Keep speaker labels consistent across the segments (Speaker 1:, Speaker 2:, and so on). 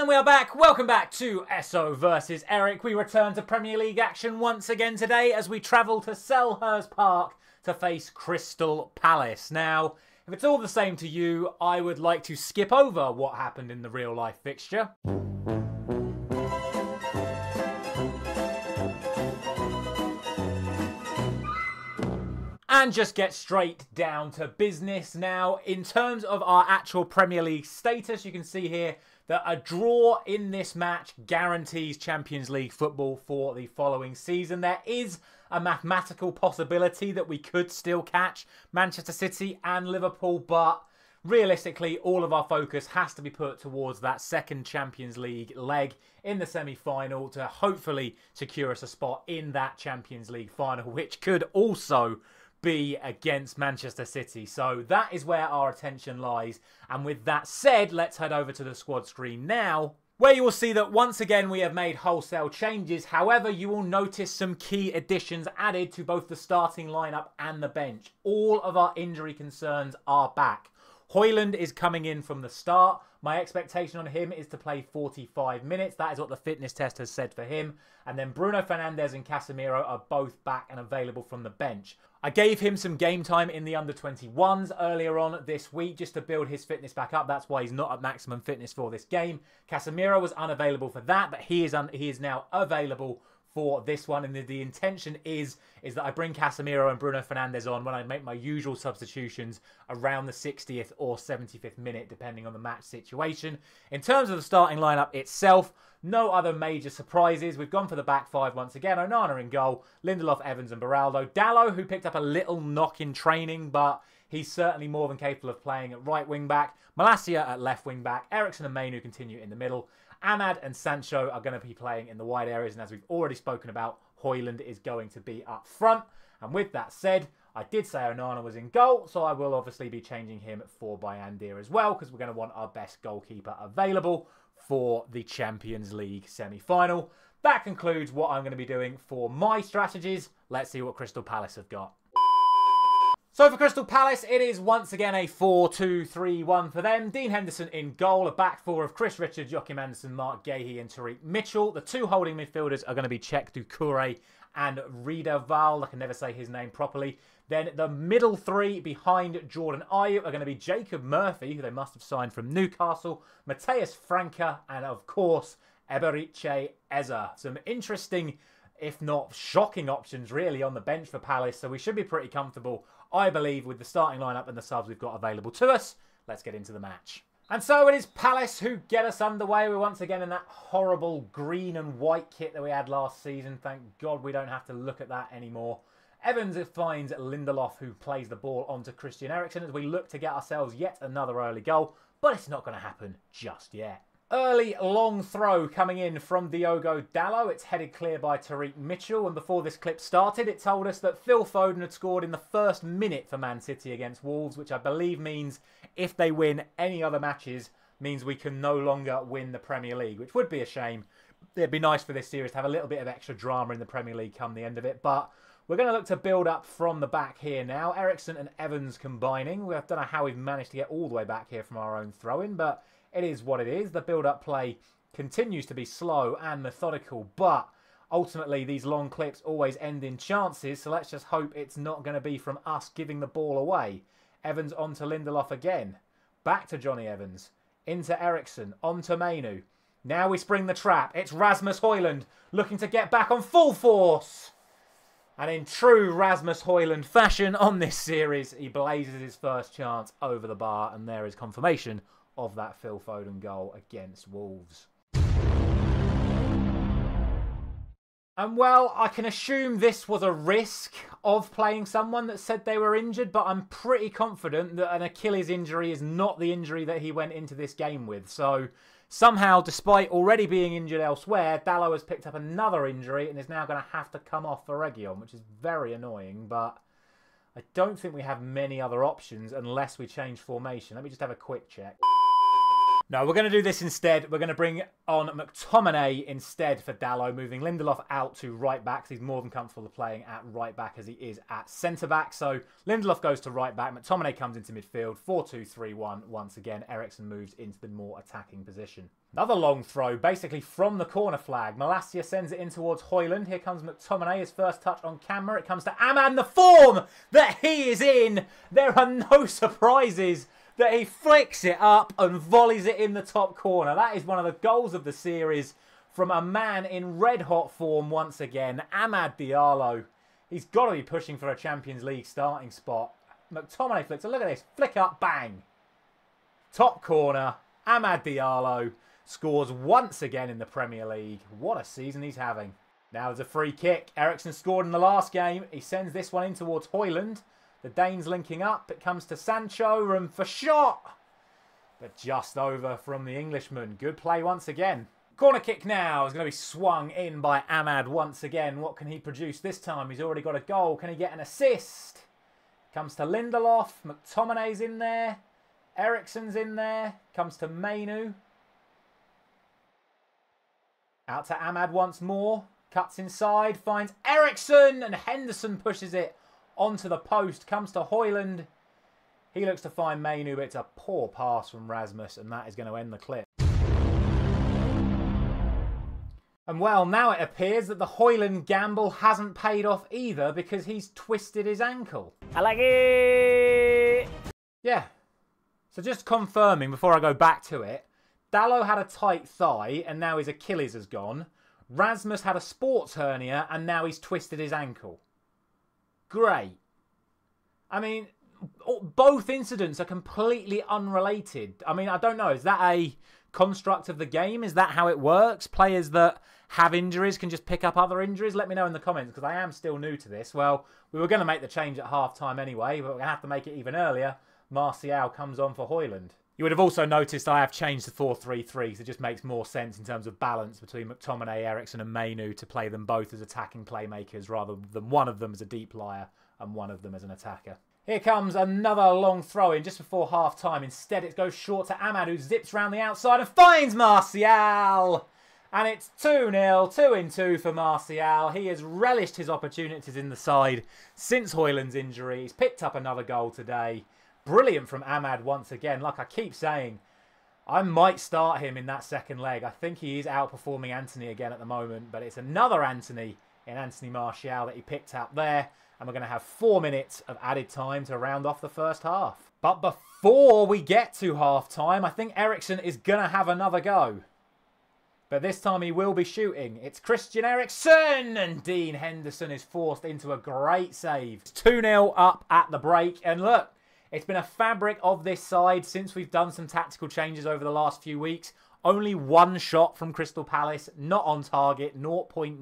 Speaker 1: And we are back. Welcome back to Esso versus Erik. We return to Premier League action once again today as we travel to Selhurst Park to face Crystal Palace. Now, if it's all the same to you, I would like to skip over what happened in the real-life fixture. And just get straight down to business now. In terms of our actual Premier League status, you can see here that a draw in this match guarantees Champions League football for the following season. There is a mathematical possibility that we could still catch Manchester City and Liverpool, but realistically, all of our focus has to be put towards that second Champions League leg in the semi-final to hopefully secure us a spot in that Champions League final, which could also be against Manchester City. So that is where our attention lies. And with that said, let's head over to the squad screen now, where you will see that once again we have made wholesale changes. However, you will notice some key additions added to both the starting lineup and the bench. All of our injury concerns are back. Højlund is coming in from the start. My expectation on him is to play 45 minutes. That is what the fitness test has said for him. And then Bruno Fernandes and Casemiro are both back and available from the bench. I gave him some game time in the under-21s earlier on this week just to build his fitness back up. That's why he's not at maximum fitness for this game. Casemiro was unavailable for that, but he is now available for this one, and the intention is that I bring Casemiro and Bruno Fernandes on when I make my usual substitutions around the 60th or 75th minute, depending on the match situation. In terms of the starting lineup itself, no other major surprises. We've gone for the back five once again. Onana in goal, Lindelof, Evans and Beraldo. Dalot, who picked up a little knock in training, but he's certainly more than capable of playing at right wing back. Malacia at left wing back. Eriksen and Mainu continue in the middle. Ahmad and Sancho are going to be playing in the wide areas, and as we've already spoken about, Højlund is going to be up front. And with that said, I did say Onana was in goal, so I will obviously be changing him for Bayandir as well, because we're going to want our best goalkeeper available for the Champions League semi-final. That concludes what I'm going to be doing for my strategies. Let's see what Crystal Palace have got. So for Crystal Palace, it is once again a 4-2-3-1 for them. Dean Henderson in goal, a back four of Chris Richards, Joachim Andersen, Mark Gahey and Tariq Mitchell. The two holding midfielders are going to be Cech Doucouré and Riedewald. I can never say his name properly. Then the middle three behind Jordan Ayew are going to be Jacob Murphy, who they must have signed from Newcastle, Matheus Franca, and of course, Eberechi Eze. Some interesting, if not shocking options really on the bench for Palace, so we should be pretty comfortable, I believe, with the starting lineup and the subs we've got available to us. Let's get into the match. And so it is Palace who get us underway. We're once again in that horrible green and white kit that we had last season. Thank God we don't have to look at that anymore. Evans finds Lindelof, who plays the ball onto Christian Eriksen as we look to get ourselves yet another early goal, but it's not going to happen just yet. Early long throw coming in from Diogo Dalot. It's headed clear by Tariq Mitchell. And before this clip started, it told us that Phil Foden had scored in the first minute for Man City against Wolves, which I believe means if they win any other matches, means we can no longer win the Premier League, which would be a shame. It'd be nice for this series to have a little bit of extra drama in the Premier League come the end of it. But we're going to look to build up from the back here now. Eriksen and Evans combining. I don't know how we've managed to get all the way back here from our own throw-in, but it is what it is. The build-up play continues to be slow and methodical, but ultimately these long clips always end in chances, so let's just hope it's not going to be from us giving the ball away. Evans onto Lindelof again. Back to Johnny Evans. Into Eriksen. Onto Mainu. Now we spring the trap. It's Rasmus Højlund looking to get back on full force. And in true Rasmus Højlund fashion on this series, he blazes his first chance over the bar, and there is confirmation of that Phil Foden goal against Wolves. And well, I can assume this was a risk of playing someone that said they were injured, but I'm pretty confident that an Achilles injury is not the injury that he went into this game with. So somehow, despite already being injured elsewhere, Dalot has picked up another injury and is now going to have to come off for Reguilon, which is very annoying, but I don't think we have many other options unless we change formation. Let me just have a quick check. No, we're going to do this instead. We're going to bring on McTominay instead for Dalot, moving Lindelof out to right back. He's more than comfortable playing at right back as he is at centre back. So Lindelof goes to right back. McTominay comes into midfield. 4-2-3-1 once again. Eriksen moves into the more attacking position. Another long throw, basically from the corner flag. Malacia sends it in towards Hoyland. Here comes McTominay, his first touch on camera. It comes to Ahmad, the form that he is in. There are no surprises that he flicks it up and volleys it in the top corner. That is one of the goals of the series from a man in red-hot form once again. Amad Diallo. He's got to be pushing for a Champions League starting spot. McTominay flicks it. Look at this. Flick up, bang. Top corner. Amad Diallo scores once again in the Premier League. What a season he's having. Now there's a free kick. Eriksson scored in the last game. He sends this one in towards Hoyland. The Danes linking up. It comes to Sancho. Room for shot. But just over from the Englishman. Good play once again. Corner kick now is going to be swung in by Amad once again. What can he produce this time? He's already got a goal. Can he get an assist? Comes to Lindelof. McTominay's in there. Eriksson's in there. Comes to Mainu. Out to Amad once more. Cuts inside. Finds Eriksson. And Henderson pushes it onto the post. Comes to Hoyland. He looks to find Mainu, but it's a poor pass from Rasmus. And that is going to end the clip. And well, now it appears that the Hoyland gamble hasn't paid off either because he's twisted his ankle.
Speaker 2: I like it!
Speaker 1: Yeah. So just confirming before I go back to it, Dalot had a tight thigh and now his Achilles has gone. Rasmus had a sports hernia and now he's twisted his ankle. Great. I mean, both incidents are completely unrelated. I mean, I don't know. Is that a construct of the game? Is that how it works? Players that have injuries can just pick up other injuries? Let me know in the comments because I am still new to this. Well, we were going to make the change at half-time anyway, but we're going to have to make it even earlier. Martial comes on for Hoyland. You would have also noticed I have changed to 4-3-3, so it just makes more sense in terms of balance between McTominay, Eriksson and Mainu to play them both as attacking playmakers rather than one of them as a deep liar and one of them as an attacker. Here comes another long throw-in just before half-time. Instead, it goes short to Amad, who zips round the outside and finds Martial! And it's 2-0, 2-2 for Martial. He has relished his opportunities in the side since Hoyland's injury. He's picked up another goal today. Brilliant from Amad once again. Like I keep saying, I might start him in that second leg. I think he is outperforming Anthony again at the moment. But it's another Anthony in Anthony Martial that he picked up there. And we're going to have 4 minutes of added time to round off the first half. But before we get to half-time, I think Eriksson is going to have another go. But this time he will be shooting. It's Christian Eriksen, and Dean Henderson is forced into a great save. It's 2-0 up at the break. And look, it's been a fabric of this side since we've done some tactical changes over the last few weeks. Only one shot from Crystal Palace, not on target, 0.01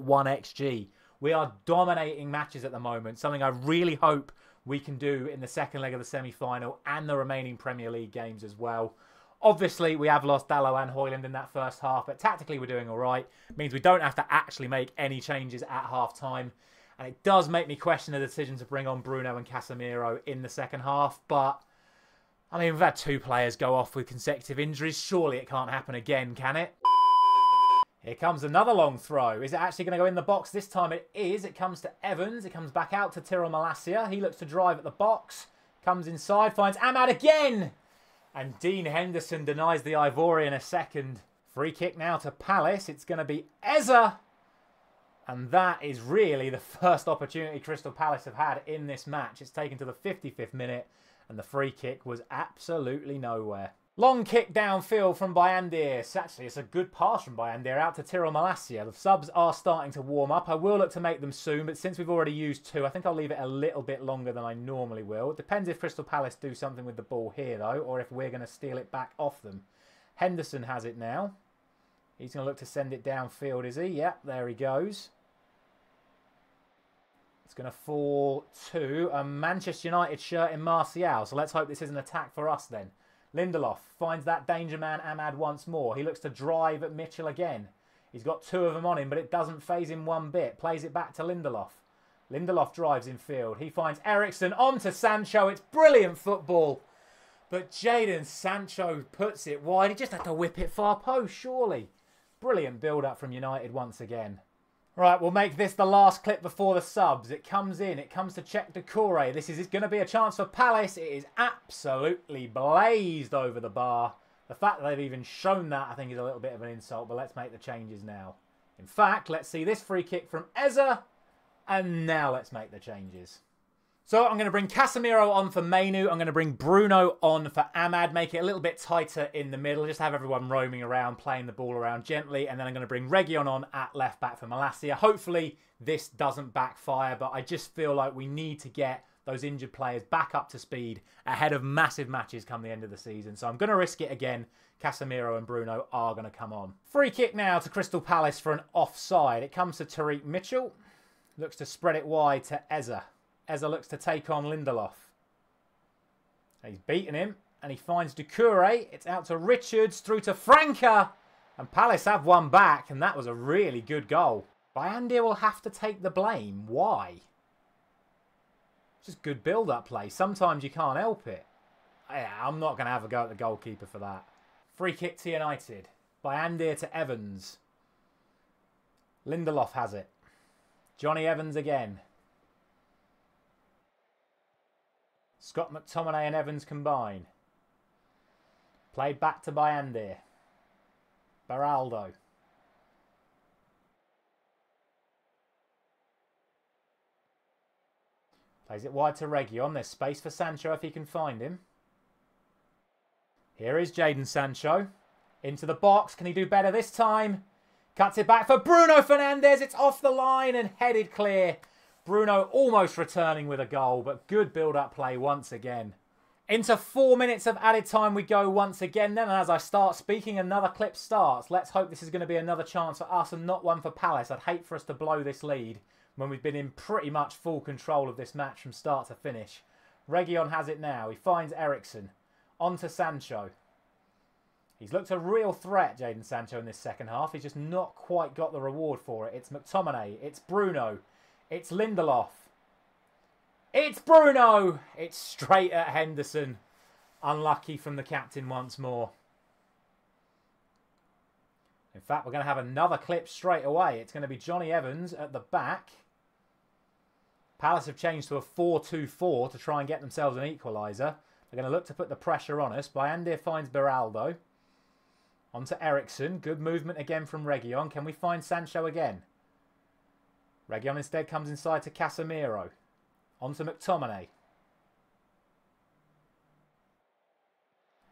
Speaker 1: XG. We are dominating matches at the moment, something I really hope we can do in the second leg of the semi-final and the remaining Premier League games as well. Obviously, we have lost Dalot and Hoyland in that first half, but tactically we're doing all right. It means we don't have to actually make any changes at half-time. And it does make me question the decision to bring on Bruno and Casemiro in the second half. But, I mean, we've had 2 players go off with consecutive injuries. Surely it can't happen again, can it? Here comes another long throw. Is it actually going to go in the box? This time it is. It comes to Evans. It comes back out to Tyrell Malacia. He looks to drive at the box. Comes inside. Finds Amad again. And Dean Henderson denies the Ivorian a second. Free kick now to Palace. It's going to be Eza. And that is really the first opportunity Crystal Palace have had in this match. It's taken to the 55th minute. And the free kick was absolutely nowhere. Long kick downfield from Bayandir. Actually, it's a good pass from Bayandir out to Tyrell Malacia. The subs are starting to warm up. I will look to make them soon, but since we've already used 2, I think I'll leave it a little bit longer than I normally will. It depends if Crystal Palace do something with the ball here, though, or if we're going to steal it back off them. Henderson has it now. He's going to look to send it downfield, is he? Yep, there he goes. It's going to fall to a Manchester United shirt in Martial. So let's hope this is an attack for us then. Lindelof finds that danger man Amad once more. He looks to drive at Mitchell again. He's got 2 of them on him, but it doesn't faze him one bit. Plays it back to Lindelof. Lindelof drives in field. He finds Eriksson onto Sancho. It's brilliant football. But Jadon Sancho puts it wide. He just had to whip it far post, surely. Brilliant build-up from United once again. Right, we'll make this the last clip before the subs. It comes in. It comes to Czech Decore. This is going to be a chance for Palace. It is absolutely blazed over the bar. The fact that they've even shown that, I think, is a little bit of an insult, but let's make the changes now. In fact, let's see this free kick from Esso, and now let's make the changes. So I'm going to bring Casemiro on for Mainu. I'm going to bring Bruno on for Ahmad. Make it a little bit tighter in the middle. Just have everyone roaming around, playing the ball around gently. And then I'm going to bring Reguilon on at left back for Malacia. Hopefully this doesn't backfire, but I just feel like we need to get those injured players back up to speed ahead of massive matches come the end of the season. So I'm going to risk it again. Casemiro and Bruno are going to come on. Free kick now to Crystal Palace for an offside. It comes to Tariq Mitchell. Looks to spread it wide to Esso. Esso looks to take on Lindelof. He's beaten him, and he finds Doucouré. It's out to Richards, through to Franca. And Palace have one back, and that was a really good goal. Bayandir will have to take the blame. Why? Just good build-up play. Sometimes you can't help it. Yeah, I'm not going to have a go at the goalkeeper for that. Free kick to United. Bayandir to Evans. Lindelof has it. Johnny Evans again. Scott McTominay and Evans combine. Played back to Bayandir. Beraldo. Plays it wide to Reguilon. There's space for Sancho if he can find him. Here is Jadon Sancho. Into the box. Can he do better this time? Cuts it back for Bruno Fernandes. It's off the line and headed clear. Bruno almost returning with a goal, but good build-up play once again. Into 4 minutes of added time we go once again then, and as I start speaking, another clip starts. Let's hope this is going to be another chance for us and not one for Palace. I'd hate for us to blow this lead when we've been in pretty much full control of this match from start to finish. Reguilon has it now. He finds Eriksen. On to Sancho. He's looked a real threat, Jadon Sancho, in this second half. He's just not quite got the reward for it. It's McTominay. It's Bruno. It's Lindelof. It's Bruno. It's straight at Henderson. Unlucky from the captain once more. In fact, we're going to have another clip straight away. It's going to be Johnny Evans at the back. Palace have changed to a 4-2-4 to try and get themselves an equaliser. They're going to look to put the pressure on us. Bayandir finds Beraldo. On to Eriksen. Good movement again from Reguilon. Can we find Sancho again? Reguilon instead comes inside to Casemiro. On to McTominay.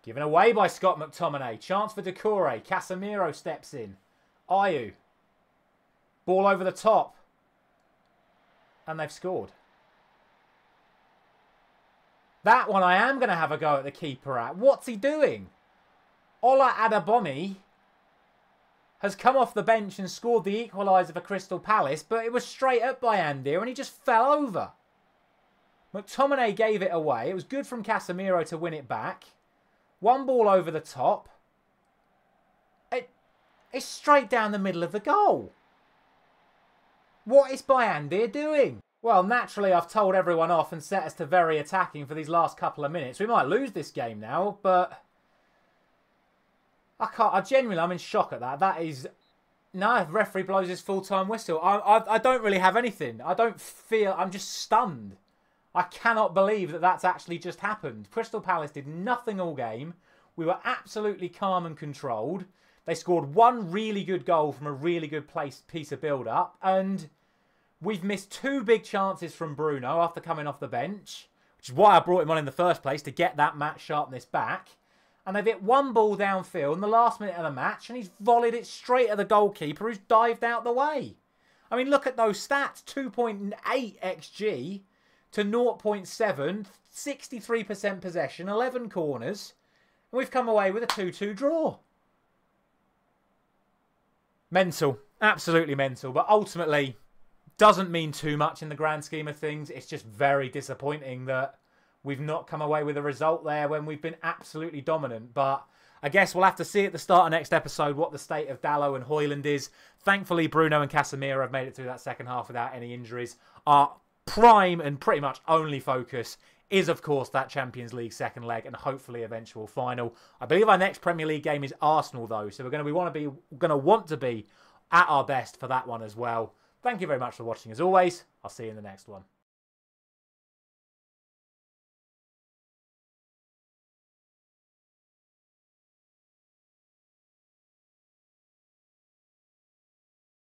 Speaker 1: Given away by Scott McTominay. Chance for Doucouré. Casemiro steps in. Ayew. Ball over the top. And they've scored. That one I am going to have a go at the keeper at. What's he doing? Ola Adebomi has come off the bench and scored the equaliser for Crystal Palace, but it was straight up by Andir and he just fell over. McTominay gave it away. It was good from Casemiro to win it back. One ball over the top. It's straight down the middle of the goal. What is Bayandir doing? Well, naturally, I've told everyone off and set us to very attacking for these last couple of minutes. We might lose this game now, but I'm in shock at that. That is, no, the referee blows his full-time whistle. I don't really have anything. I'm just stunned. I cannot believe that that's actually just happened. Crystal Palace did nothing all game. We were absolutely calm and controlled. They scored one really good goal from a really good piece of build-up. And we've missed two big chances from Bruno after coming off the bench, which is why I brought him on in the first place, to get that match sharpness back. And they've hit one ball downfield in the last minute of the match, and he's volleyed it straight at the goalkeeper who's dived out the way. I mean, look at those stats. 2.8 XG to 0.7, 63% possession, 11 corners. And we've come away with a 2-2 draw. Mental. Absolutely mental. But ultimately, doesn't mean too much in the grand scheme of things. It's just very disappointing that we've not come away with a result there when we've been absolutely dominant. But I guess we'll have to see at the start of next episode what the state of Dalot and Højlund is. Thankfully, Bruno and Casemiro have made it through that second half without any injuries. Our prime and pretty much only focus is, of course, that Champions League second leg and hopefully eventual final. I believe our next Premier League game is Arsenal, though, so we're going to want to be at our best for that one as well. Thank you very much for watching, as always. I'll see you in the next one.